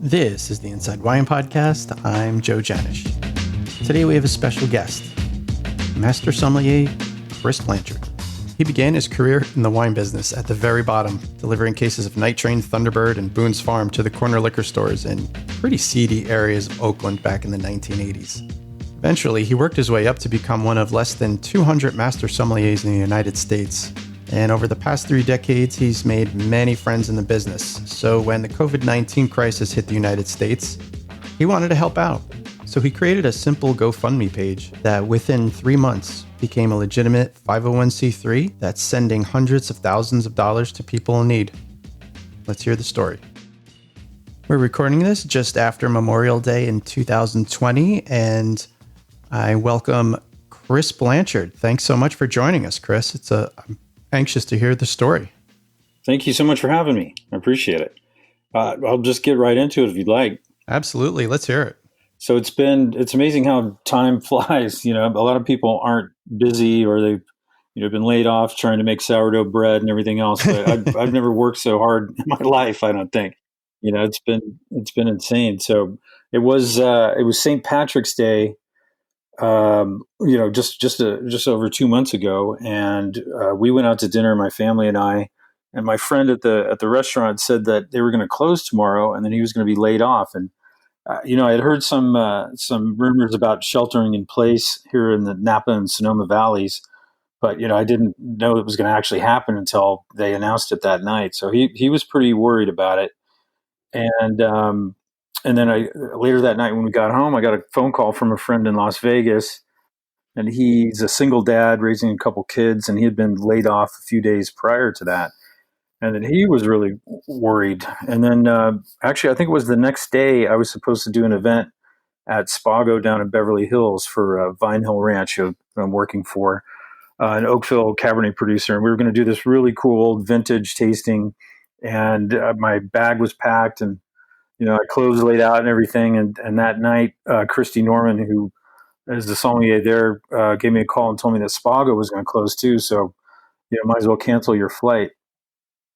This is the Inside Wine Podcast. I'm Joe Janish. Today we have a special guest, Master Sommelier Chris Blanchard. He began his career in the wine business at the very bottom, delivering cases of Night Train, Thunderbird, and Boone's Farm to the corner liquor stores in pretty seedy areas of Oakland back in the 1980s. Eventually, he worked his way up to become one of less than 200 master sommeliers in the United States. And over the past 3 decades, he's made many friends in the business. So when the COVID-19 crisis hit the United States, he wanted to help out. So he created a simple GoFundMe page that within 3 months became a legitimate 501c3 that's sending hundreds of thousands of dollars to people in need. Let's hear the story. We're recording this just after Memorial Day in 2020, and I welcome Chris Blanchard. Thanks so much for joining us, Chris. I'm anxious to hear the story. Thank you so much for having me. I appreciate it. I'll just get right into it if you'd like. Absolutely. Let's hear it. So it's amazing how time flies. You know, a lot of people aren't busy or they've, been laid off trying to make sourdough bread and everything else. But I've never worked so hard in my life, I don't think. It's been insane. So it was St. Patrick's Day, just over 2 months ago, and we went out to dinner, my family and I, and my friend at the restaurant said that they were going to close tomorrow, and then he was going to be laid off. And I had heard some rumors about sheltering in place here in the Napa and Sonoma valleys, but I didn't know it was going to actually happen until they announced it that night. So he was pretty worried about it, and then later that night when we got home, I got a phone call from a friend in Las Vegas, and he's a single dad raising a couple kids, and he had been laid off a few days prior to that. And then he was really worried. And then actually, I think it was the next day, I was supposed to do an event at Spago down in Beverly Hills for Vine Hill Ranch, who I'm working for, an Oakville Cabernet producer. And we were going to do this really cool vintage tasting. And my bag was packed, and clothes laid out and everything. And that night, Christy Norman, who is the sommelier there, gave me a call and told me that Spago was going to close too. So, might as well cancel your flight.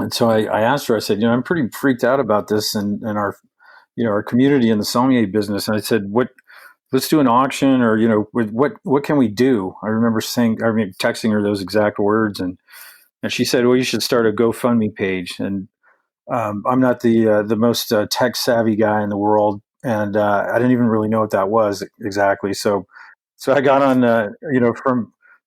And so I asked her, I said, I'm pretty freaked out about this and our, our community in the sommelier business. And I said, let's do an auction, or, what can we do? I remember texting her those exact words. And she said, well, you should start a GoFundMe page. And I'm not the most tech savvy guy in the world, and I didn't even really know what that was exactly. So I got on,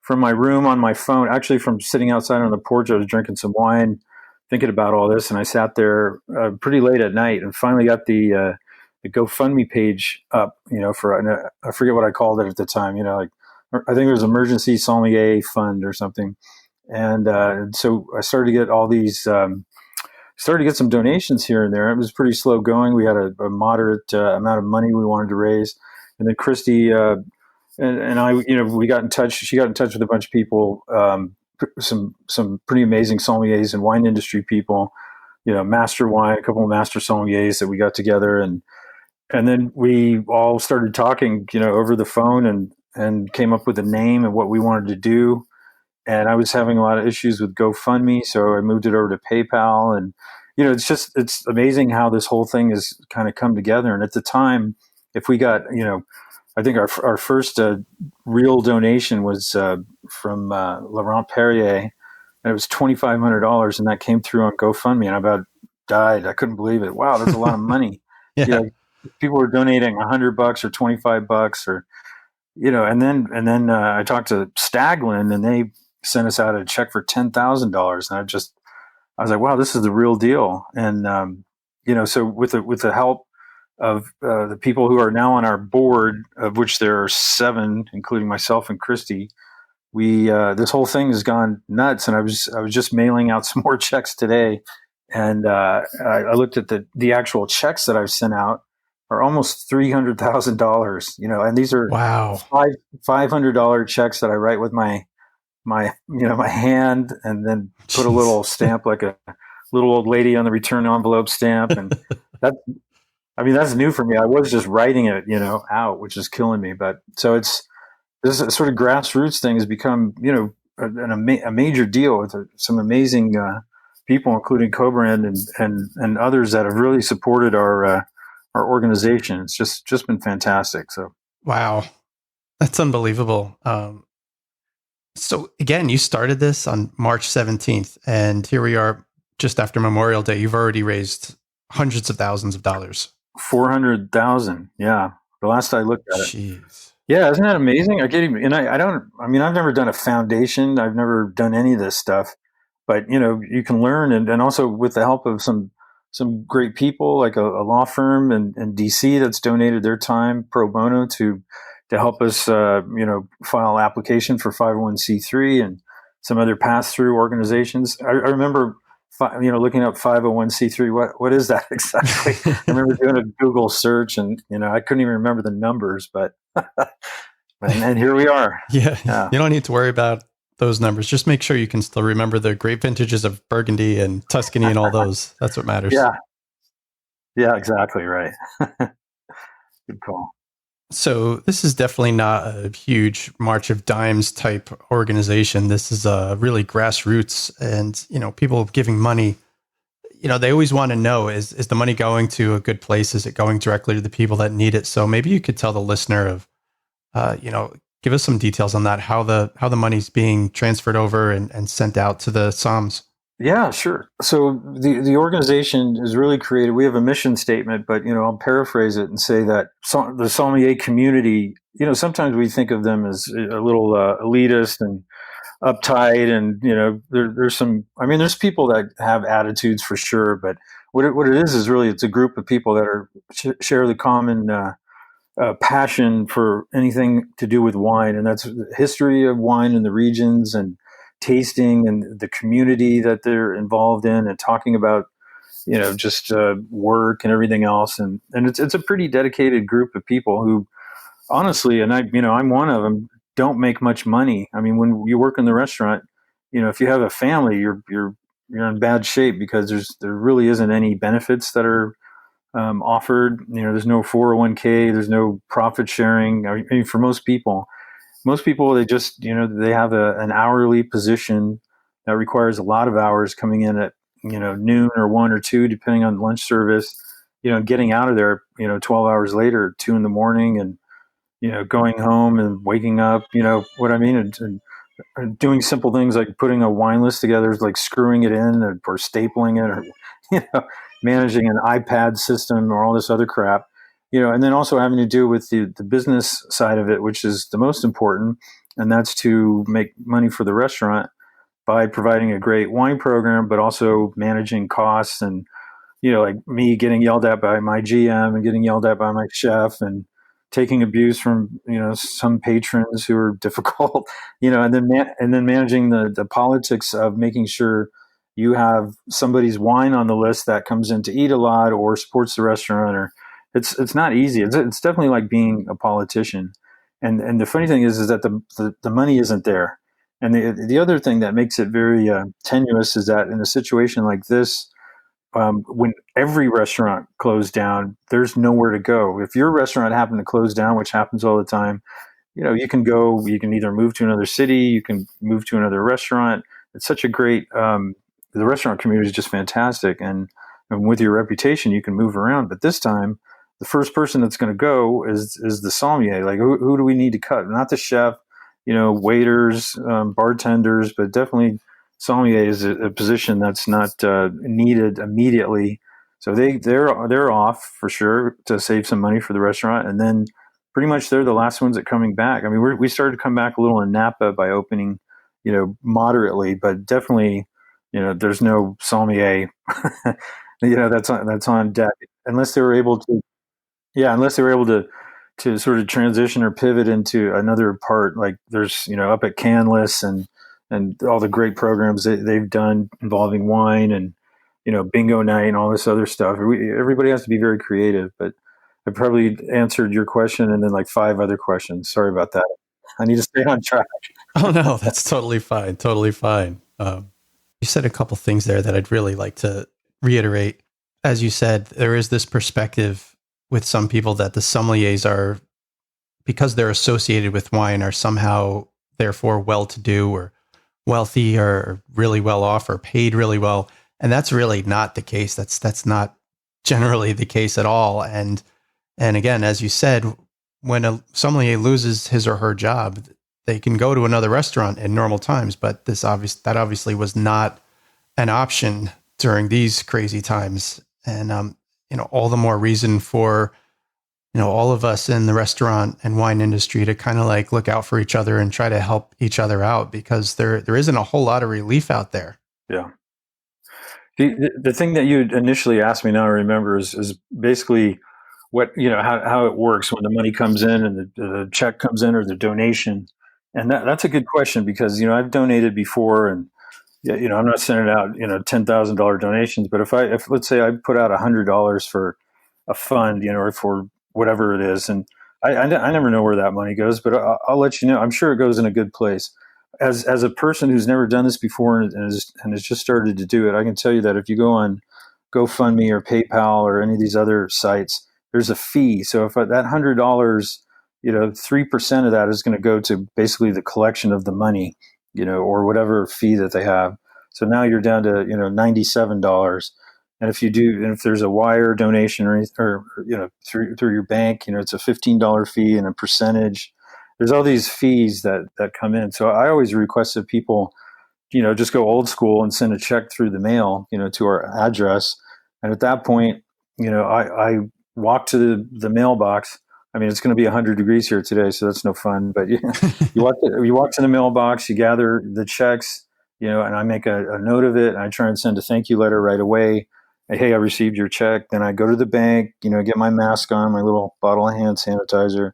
from my room on my phone, actually from sitting outside on the porch. I was drinking some wine, thinking about all this, and I sat there pretty late at night, and finally got the GoFundMe page up. For I forget what I called it at the time. I think it was Emergency Sommelier Fund or something, and so I started to get all these. Started to get some donations here and there. It was pretty slow going. We had a moderate amount of money we wanted to raise. And then Christy and I, we got in touch. She got in touch with a bunch of people, some pretty amazing sommeliers and wine industry people, master wine, a couple of master sommeliers that we got together. And then we all started talking, over the phone and came up with a name and what we wanted to do. And I was having a lot of issues with GoFundMe, so I moved it over to PayPal. And, it's amazing how this whole thing has kind of come together. And at the time, if we got, I think our first real donation was from Laurent Perrier, and it was $2,500, and that came through on GoFundMe, and I about died. I couldn't believe it. Wow, that's a lot of money. Yeah. People were donating $100 or $25 or, and then I talked to Staglin, and they sent us out a check for $10,000. And I was like, wow, this is the real deal. And, so with the help of the people who are now on our board, of which there are 7, including myself and Christy, we, this whole thing has gone nuts. And I was just mailing out some more checks today. And, I looked at the actual checks that I've sent out are almost $300,000, and these are wow $500 checks that I write with my hand, and then put a little stamp, like a little old lady on the return envelope stamp. And that's new for me. I was just writing it, out, which is killing me. But so this sort of grassroots thing has become, a major deal with some amazing people, including Co-Brand and others that have really supported our our organization. It's just been fantastic. So Wow, that's unbelievable. So again, you started this on March 17th, and here we are just after Memorial Day. You've already raised hundreds of thousands of dollars. 400,000. Yeah. The last I looked at it. Jeez. Yeah. Isn't that amazing? I get even, and I mean, I've never done a foundation. I've never done any of this stuff, but you can learn. And also with the help of some great people, like a law firm in DC that's donated their time pro bono to help us, file application for 501c3 and some other pass-through organizations. I remember, looking up 501c3. What is that exactly? I remember doing a Google search, and I couldn't even remember the numbers, but and here we are. Yeah, you don't need to worry about those numbers. Just make sure you can still remember the great vintages of Burgundy and Tuscany and all those. That's what matters. Yeah, exactly right. Good call. So this is definitely not a huge March of Dimes type organization. This is a really grassroots, and people giving money. They always want to know, is the money going to a good place? Is it going directly to the people that need it? So maybe you could tell the listener of, give us some details on that, how the money's being transferred over and sent out to the Soms. Yeah, sure. So the organization is really created. We have a mission statement, but I'll paraphrase it and say that the sommelier community, sometimes we think of them as a little elitist and uptight, and there's some. I mean, there's people that have attitudes for sure, but what it is really it's a group of people that are share the common passion for anything to do with wine, and that's the history of wine in the regions and tasting and the community that they're involved in, and talking about just work and everything else, and it's a pretty dedicated group of people who honestly, and I'm one of them, don't make much money. I mean, when you work in the restaurant, if you have a family, you're in bad shape, because there really isn't any benefits that are offered. There's no 401k, there's no profit sharing. I mean, for most people, they just they have an hourly position that requires a lot of hours, coming in at noon or 1 or 2 depending on lunch service, getting out of there 12 hours later, 2 in the morning, and going home and waking up, what I mean, and doing simple things like putting a wine list together, like screwing it in, or stapling it, or managing an iPad system, or all this other crap. And then also having to do with the business side of it, which is the most important, and that's to make money for the restaurant by providing a great wine program, but also managing costs, and like me getting yelled at by my GM and getting yelled at by my chef, and taking abuse from some patrons who are difficult, and then managing the politics of making sure you have somebody's wine on the list that comes in to eat a lot or supports the restaurant, or it's not easy. It's definitely like being a politician. And the funny thing is that the money isn't there. And the other thing that makes it very tenuous is that in a situation like this, when every restaurant closed down, there's nowhere to go. If your restaurant happened to close down, which happens all the time, you can either move to another city, you can move to another restaurant. It's such a great, the restaurant community is just fantastic. And with your reputation, you can move around. But this time, the first person that's going to go is the sommelier. Like, who do we need to cut? Not the chef, waiters, bartenders, but definitely sommelier is a position that's not needed immediately. So they're off for sure to save some money for the restaurant, and then pretty much they're the last ones that coming back. I mean, we started to come back a little in Napa by opening, moderately, but definitely, there's no sommelier, that's on deck, unless they were able to. Yeah, unless they were able to sort of transition or pivot into another part, like there's up at Canlis and all the great programs that they've done involving wine and bingo night and all this other stuff. Everybody has to be very creative, but I probably answered your question and then like 5 other questions. Sorry about that. I need to stay on track. Oh no, that's totally fine. Totally fine. You said a couple things there that I'd really like to reiterate. As you said, there is this perspective with some people that the sommeliers are, because they're associated with wine, are somehow therefore well-to-do or wealthy or really well off or paid really well. And that's really not the case. That's not generally the case at all. And again, as you said, when a sommelier loses his or her job, they can go to another restaurant in normal times, but that obviously was not an option during these crazy times. And all the more reason for all of us in the restaurant and wine industry to kind of like look out for each other and try to help each other out, because there isn't a whole lot of relief out there. Yeah. The thing that you initially asked me, now I remember, is basically what, how it works when the money comes in and the check comes in, or the donation. And that's a good question, because, I've donated before, and, I'm not sending out, $10,000 donations, but if let's say I put out $100 for a fund, or for whatever it is, and I never know where that money goes, but I'll let you know. I'm sure it goes in a good place. As a person who's never done this before and has just started to do it, I can tell you that if you go on GoFundMe or PayPal or any of these other sites, there's a fee. So if that $100, 3% of that is going to go to basically the collection of the money, or whatever fee that they have. So now you're down to, $97. And if there's a wire donation or through your bank, it's a $15 fee and a percentage. There's all these fees that come in. So I always request that people, just go old school and send a check through the mail, to our address. And at that point, I walk to the mailbox. I mean, it's going to be 100 degrees here today, so that's no fun. But you walk to the mailbox, you gather the checks, and I make a note of it, and I try and send a thank you letter right away. Hey, I received your check. Then I go to the bank, get my mask on, my little bottle of hand sanitizer,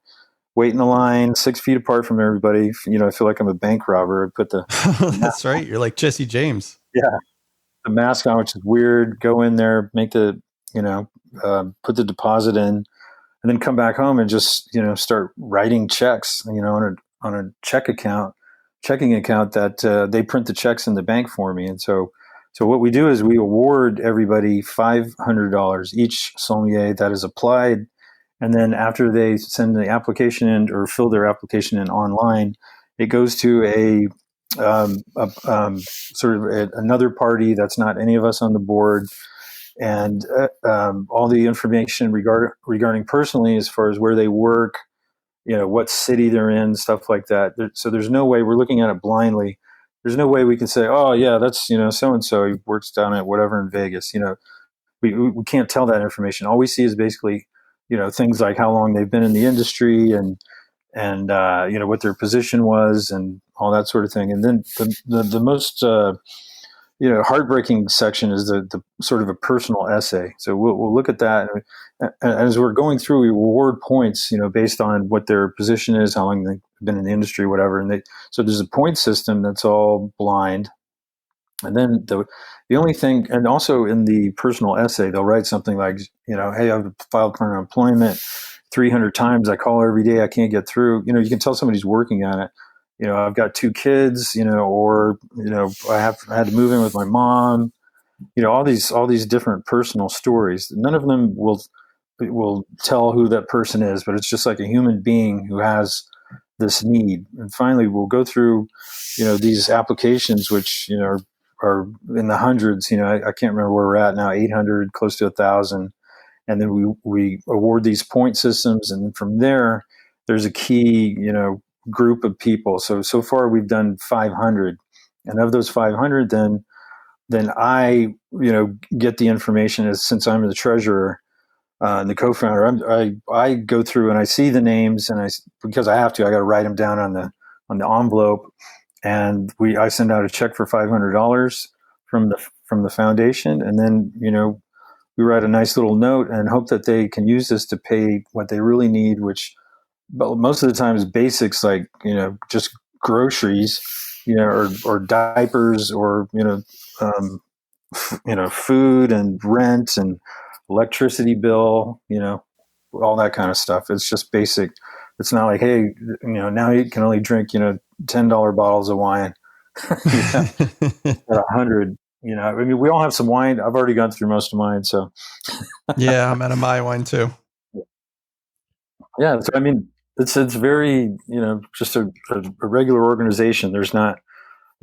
wait in the line 6 feet apart from everybody. I feel like I'm a bank robber. I put the that's right. You're like Jesse James. Yeah, the mask on, which is weird. Go in there, make the put the deposit in, and then come back home and just start writing checks. On a checking account that they print the checks in the bank for me. And so what we do is we award everybody $500 each sommelier that is applied. And then after they send the application in or fill their application in online, it goes to a another party that's not any of us on the board, and all the information regarding personally, as far as where they work, what city they're in, stuff like that. So there's no way, we're looking at it blindly. There's no way we can say, oh yeah, that's so and so, he works down at whatever in Vegas. We can't tell that information. All we see is basically things like how long they've been in the industry and what their position was and all that sort of thing. And then the most heartbreaking section is the sort of a personal essay. So we'll look at that, and as we're going through, we award points based on what their position is, how long they've been in the industry, whatever. And so there's a point system that's all blind. And then the only thing, and also in the personal essay, they'll write something like, hey, I've filed for unemployment 300 times. I call every day. I can't get through. You can tell somebody's working on it. I've got 2 kids, or, I had to move in with my mom, all these different personal stories. None of them will tell who that person is, but it's just like a human being who has this need. And finally, we'll go through, these applications, which, are in the hundreds. I can't remember where we're at now, 800, close to 1,000. And then we award these point systems. And from there, there's a key, group of people. So far we've done 500. And of those 500, then I, get the information, since I'm the treasurer and the co-founder, I go through and I see the names, and because I have to, I got to write them down on the envelope. And I send out a check for $500 from the foundation, and then we write a nice little note and hope that they can use this to pay what they really need, which most of the time is basics like just groceries, or diapers, or food and rent and electricity bill, all that kind of stuff. It's just basic. It's not like, hey, now you can only drink, $10 bottles of wine at 100. I mean, we all have some wine. I've already gone through most of mine. So yeah, I'm out of my wine too. Yeah. So, I mean, it's very, just a regular organization. There's no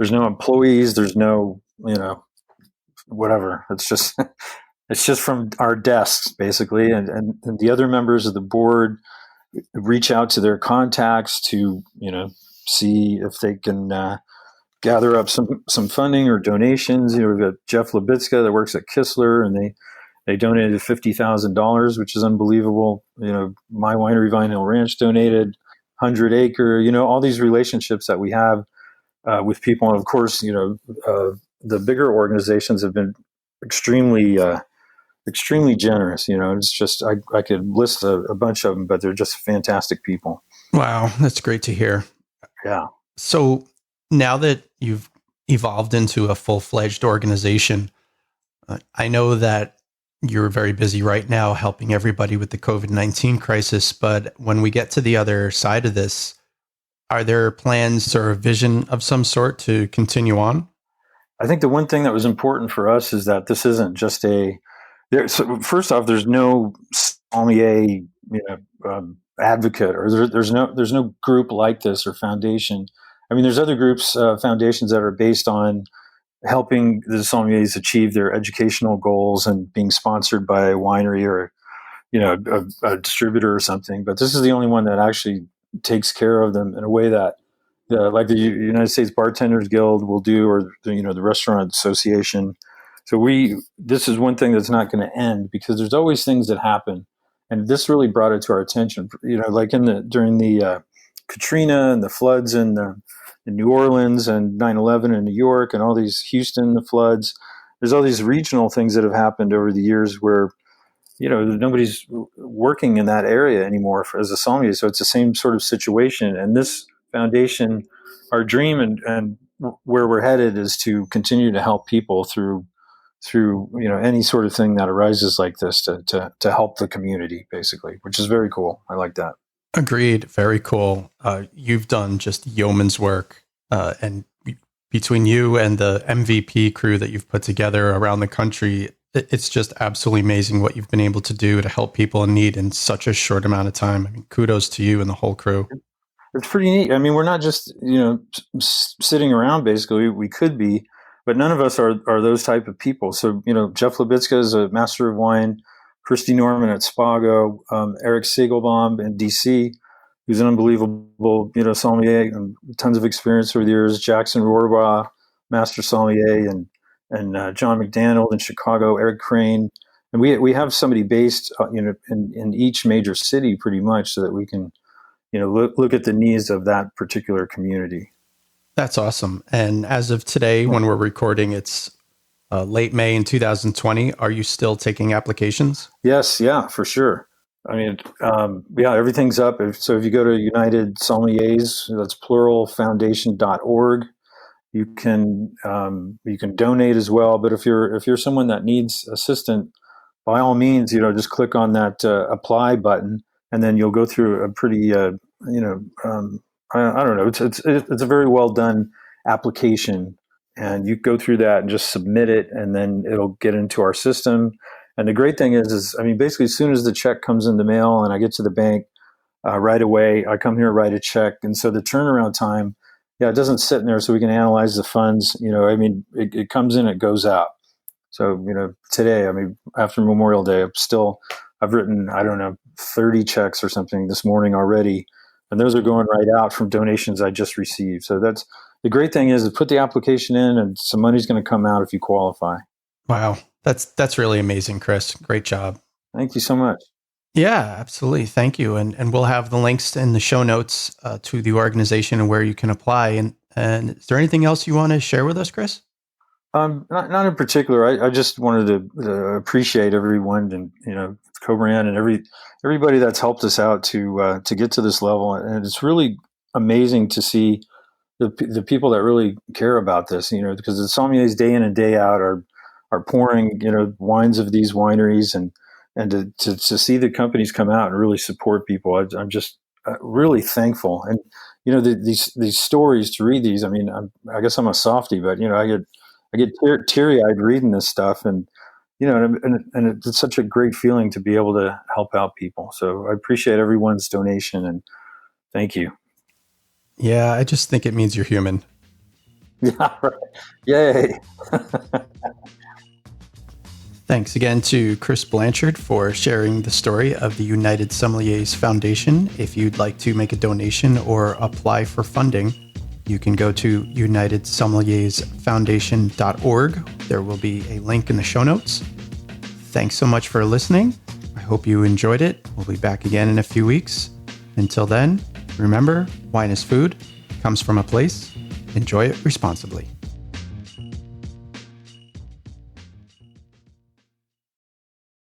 employees. There's no, whatever. It's just It's just from our desks, basically, and the other members of the board reach out to their contacts to, see if they can gather up some funding or donations. We've got Jeff Libitska that works at Kistler, and they donated $50,000, which is unbelievable. My winery, Vine Hill Ranch, donated 100 Acre. All these relationships that we have with people, and of course, the bigger organizations have been extremely generous. It's just I could list a bunch of them, but they're just fantastic people. Wow, that's great to hear. Yeah. So now that you've evolved into a full-fledged organization, I know that you're very busy right now helping everybody with the COVID-19 crisis, but when we get to the other side of this, are there plans or a vision of some sort to continue on? I think the one thing that was important for us is that this isn't just so first off, there's no sommelier, advocate, or there's no group like this or foundation. I mean, there's other groups, foundations that are based on helping the sommeliers achieve their educational goals and being sponsored by a winery or, a distributor or something. But this is the only one that actually takes care of them in a way that, like the United States Bartenders Guild will do, or the Restaurant Association. So this is one thing that's not going to end, because there's always things that happen, and this really brought it to our attention. Like during the Katrina and the floods in New Orleans, and 9/11 in New York, and all these Houston, the floods. There's all these regional things that have happened over the years where nobody's working in that area anymore as a sommelier. So it's the same sort of situation. And this foundation, our dream and where we're headed is to continue to help people through any sort of thing that arises like this to help the community, basically, which is very cool. I like that. Agreed. Very cool. You've done just yeoman's work, and between you and the MVP crew that you've put together around the country, it's just absolutely amazing what you've been able to do to help people in need in such a short amount of time. I mean, kudos to you and the whole crew. It's pretty neat. I mean, we're not just, sitting around, basically. We could be, but none of us are those type of people. So, Jeff Libitska is a master of wine, Christy Norman at Spago, Eric Segelbaum in DC, who's an unbelievable, sommelier and tons of experience over the years, Jackson Rohrbaugh, master sommelier, and John McDaniel in Chicago, Eric Crane. And we have somebody based, in each major city pretty much, so that we can, look at the needs of that particular community. That's awesome. And as of today, when we're recording, it's late May in 2020. Are you still taking applications? Yes. Yeah, for sure. I mean, everything's up. So if you go to United Sommeliers, that's plural, foundation.org, you can donate as well. But if you're someone that needs assistance, by all means, just click on that apply button, and then you'll go through a pretty, I don't know, it's a very well done application, and you go through that and just submit it, and then it'll get into our system. And the great thing is, I mean, basically, as soon as the check comes in the mail and I get to the bank, right away, I come here, write a check, and so the turnaround time, it doesn't sit in there, so we can analyze the funds. I mean, it comes in, it goes out. So, today, I mean, after Memorial Day, I've written, I don't know, 30 checks or something this morning already. And those are going right out from donations I just received. So that's the great thing is put the application in, and some money's going to come out if you qualify. Wow. That's really amazing, Chris. Great job. Thank you so much. Yeah, absolutely. Thank you. And we'll have the links in the show notes to the organization and where you can apply. And is there anything else you want to share with us, Chris? Not in particular. I just wanted to appreciate everyone, and Co-Brand and everybody that's helped us out to get to this level. And it's really amazing to see the people that really care about this. Because the sommeliers day in and day out are pouring wines of these wineries, and to see the companies come out and really support people. I'm just really thankful. And these stories, to read these. I mean, I guess I'm a softie, but I get teary-eyed reading this stuff, and it's such a great feeling to be able to help out people. So I appreciate everyone's donation, and thank you. Yeah, I just think it means you're human. Yeah, right. Yay. Thanks again to Chris Blanchard for sharing the story of the United Sommeliers Foundation. If you'd like to make a donation or apply for funding, you can go to unitedsommeliesfoundation.org. There will be a link in the show notes. Thanks so much for listening. I hope you enjoyed it. We'll be back again in a few weeks. Until then, remember, wine is food, comes from a place. Enjoy it responsibly.